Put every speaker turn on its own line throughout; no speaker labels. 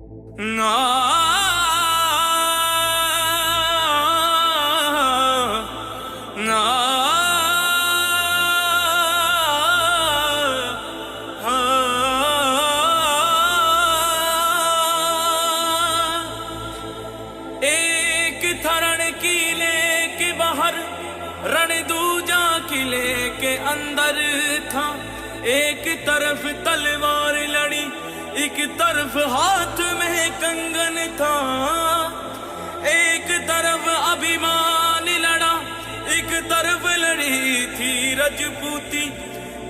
ना ना एक थरण किले के बाहर रण दूजा किले के अंदर था। एक तरफ तलवार लड़ी, एक तरफ हाथ में कंगन था। एक तरफ अभिमान लड़ा, एक तरफ लड़ी थी रजपूती।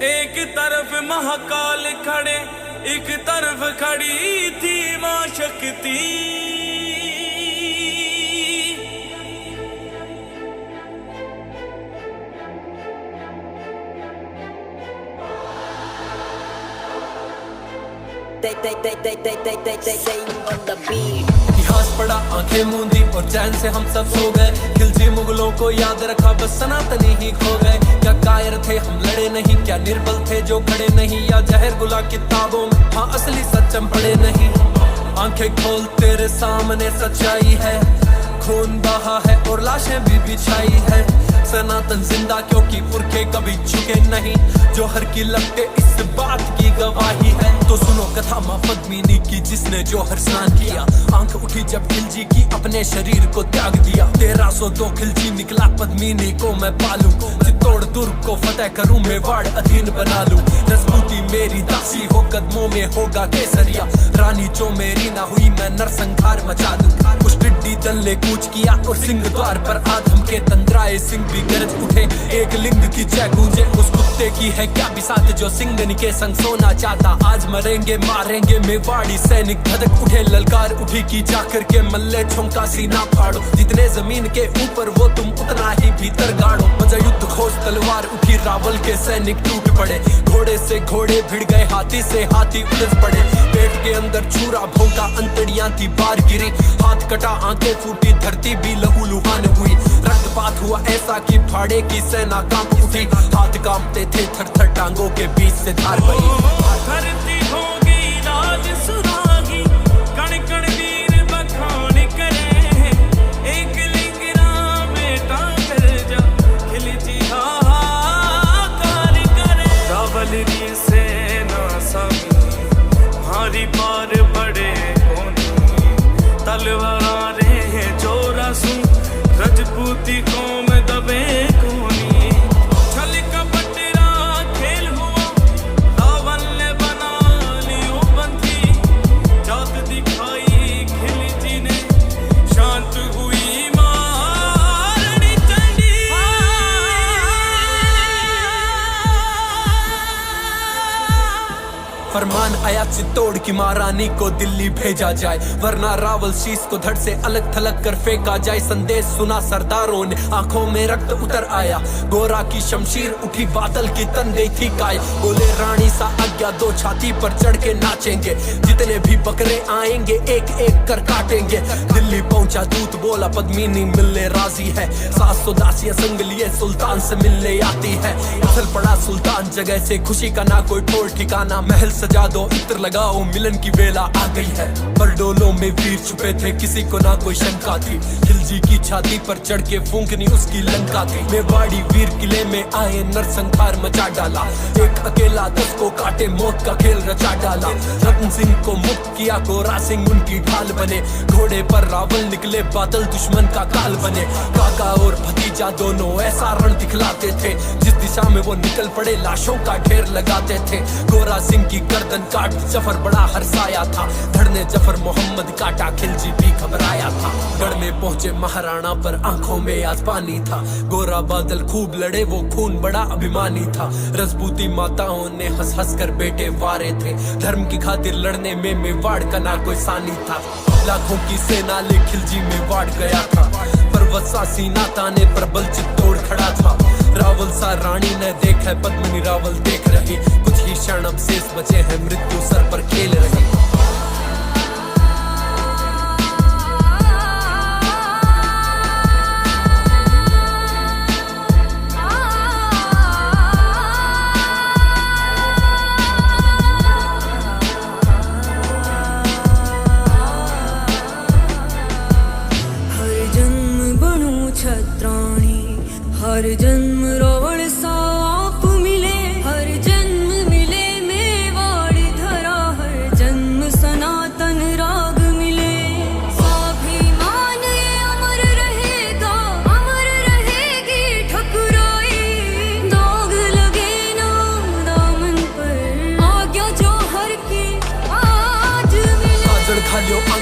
एक तरफ महाकाल खड़े, एक तरफ खड़ी थी मां शक्ति।
इतिहास पढ़ा आंखें मूंदी और चैन से हम सब सो गए। खिलजी मुगलों को याद रखा, बस सनातनी ही खो गए। क्या कायर थे हम लड़े नहीं, क्या निर्बल थे जो खड़े नहीं, या जहर गुला किताबों में हाँ असली सच हम पढ़े नहीं। आंखें खोल तेरे सामने सच्चाई है, खून बहा है और लाशें भी बिछाई है। सनातन जिंदा क्योंकि पुरखे कभी झुके नहीं, जो हर की लगते इस बात की गवाही है। तो सुनो कथा मां पद्मिनी की, जिसने जो हर स्नान किया। आंख उठी जब खिलजी की, अपने शरीर को त्याग दिया। 1302 खिलजी निकला, पद्मिनी को मैं पालूं। चित्तौड़ दुर्ग को फतेह करूं, मेवाड़ अधीन बना लूं। रजपूती मेरी दासी हो, कदमों में होगा केसरिया। रानी जो मेरी ना हुई, मैं नरसंहार मचा दूं। उस टिड्डी दल ने कूच किया और सिंह द्वार पर आधम के तंद्राए सिंह भी गरज उठे। एक लिंग की जय गूंजे, उस कुत्ते की है क्या बिसात जो सिंगनी के संग सोना चाहता। आज मरेंगे मारेंगे मेवाड़ी सैनिक, धधक उठे ललकार उठी की जाकर के मल्ले ठुमका सीना फाड़ो। जितने जमीन के ऊपर वो तुम उतना ही भीतर गाड़ो। बजा युद्ध खोज तलवार उठी, रावल के सैनिक टूट पड़े। घोड़े से घोड़े भिड़ गए, हाथी से हाथी उलझ पड़े। पेट के अंदर छुरा भोंका, अंतड़ियां थी बार गिरी। हाथ कटा आंखें फूटी, धरती भी लहूलुहान हुई। रक्तपात हुआ ऐसा कि फाड़े की सेना कांप उठी। हाथ कांपते थे थर थर, टांगों के बीच से धार बही।
धरती होगी राज सुरागी, कण कण वीर बखान करे। एक लिंग राम बेटा कर जा, खिलजी हाहाकार करे। रावल री सेना समी, भारी पार बड़े कोनी। तलवारें जोरा सु, रजपूती कौम दबे कोनी। छल कपट खेल हुआ, रावण ने बना लियो बंदी। जात दिखाई खिलजी ने, शांत हुई महारानी चंडी।
फरमान आया चित्तौड़ की महारानी को दिल्ली भेजा जाए, वरना रावल शीश को धड़ से अलग थलग कर फेंका जाए। संदेश सुना सरदारों ने, आंखों में रक्त उतर आया। गोरा की शमशीर उठी, बादल की तन गई थी काय। बोले रानी सा आज्ञा दो, छाती पर चढ़ के नाचेंगे। जितने भी बकरे आएंगे एक एक कर काटेंगे। दिल्ली पहुंचा दूत, बोला पद्मिनी मिलने राजी है। 700 दासियां संग लिए सुल्तान से मिलने आती है। उछल पड़ा सुल्तान जगह से, खुशी का ना कोई ठोर ठिकाना। महल सजा दो, इत्र लगाओ, मिलन की वेला आ गई है। परडोलों में वीर छुपे थे, किसी को ना कोई शंका थी। खिलजी की छाती पर चढ़ के फूंकनी उसकी लंका थी। मेवाड़ी वीर किले में आए, नरसंहार मचा डाला। एक अकेला 10 को काटे, मौत का खेल रचा डाला। रतन सिंह को मुक्त किया, गोरा सिंह उनकी ढाल बने। घोड़े पर रावल निकले, बादल दुश्मन का काल बने। काका और भतीजा दोनों ऐसा रण दिखलाते थे, जिस दिशा में वो निकल पड़े लाशों का ढेर लगाते थे। गोरा सिंह की गर्दन काट जफर बड़ा हर्षाया था। धड़ ने जफर मोहम्मद काटा, खिलजी भी घबराया था। गढ़ में पहुंचे महाराणा पर आंखों में आज पानी था। गोरा बादल खूब लड़े, वो खून बड़ा अभिमानी था। रजपूती माताओं ने हंस हंस कर बेटे वारे थे। धर्म की खातिर लड़ने में मेवाड़ का ना कोई सानी था। लाखों की सेना ले खिलजी मेवाड़ गया था। पर्वत सा सीना ताने प्रबल चित्तौड़ खड़ा था। रावल सा रानी ने देखा, पद्मिनी रावल देख रही। कुछ ही क्षण अब शेष बचे हैं, मृत्यु सर पर खेल रही।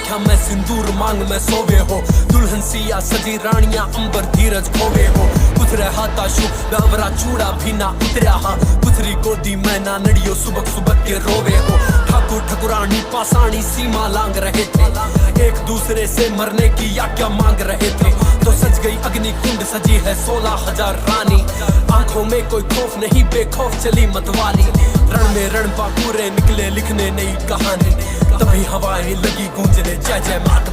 देखा मैं सिंदूर मांग में सोवे हो, दुल्हन सिया सजी रानियां अंबर धीरज खोवे हो। कुथरे हाथाशु बेवरा चूड़ा भी ना उतरिया हा, कुथरी गोदी मैं ना नड़ियो सुबह सुबह के रोवे हो। ठाकुर ठकुरानी पासानी सीमा लांग रहे थे, एक दूसरे से मरने की आज्ञा मांग रहे थे। तो सज गई अग्नि कुंड सजी है 16,000 रानी, आंखों में कोई खौफ नहीं बेखौफ चली मतवाली। रण में रण पाकुरे निकले लिखने नई कहानी, तभी हवाएं लगी गूंजने जय जय मात